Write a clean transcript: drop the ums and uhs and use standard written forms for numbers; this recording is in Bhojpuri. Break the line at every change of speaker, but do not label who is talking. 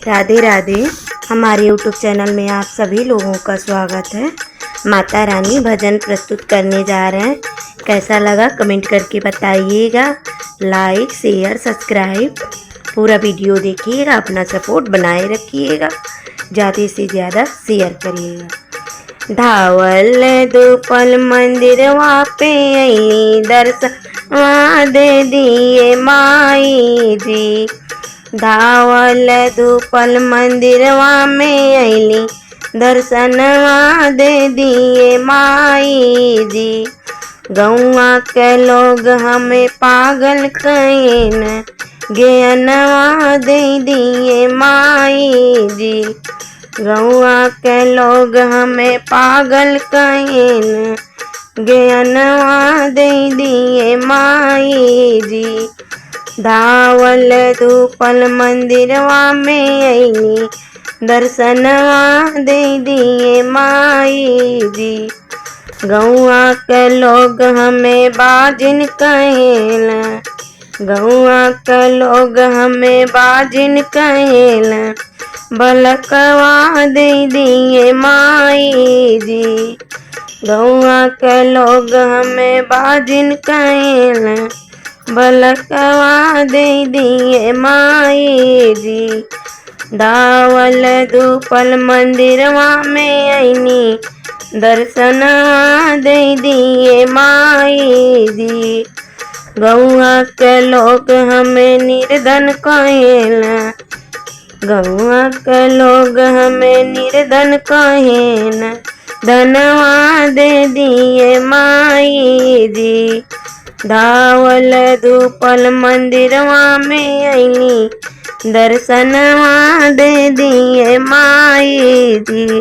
राधे राधे। हमारे YouTube चैनल में आप सभी लोगों का स्वागत है। माता रानी भजन प्रस्तुत करने जा रहे हैं। कैसा लगा कमेंट करके बताइएगा। लाइक शेयर सब्सक्राइब पूरा वीडियो देखिएगा। अपना सपोर्ट बनाए रखिएगा। ज़्यादा से ज़्यादा शेयर करिएगा। धावल दुपल मंदिरवा पे अली दर्शन दे दिए माई जी। धावल दुपल मंदिरवा में अली दर्शनवा दे दिए माई जी। गौआ के लोग हमें पागल कहेन ज्ञानवा दे दिए माई जी। गौआ के लोग हमें पागल कहेन ज्ञानवा दे दिए माई जी। धावल धूपल मंदिरवा में अली दर्शनवा दे दिए माई जी। गौआ के लोग हमें बाजिन कहेला। गौआ के लोग हमें बाजिन कहेला। बलकवा दे दिए माई जी। गौआ के लोग हमें बाजिन कहेला। बलकवा दे दिए माई जी। धावल धूपल मंदिरवा में अली दर्शनवा दे दिए माई जी। गौआ के लोग हमें निर्धन कहेला। गौआ के लोग हमें निर्धन कहेन धनवा दे दिए माई जी। धावल धूपल मंदिरवा में अली दर्शनवा दे दिए माई जी।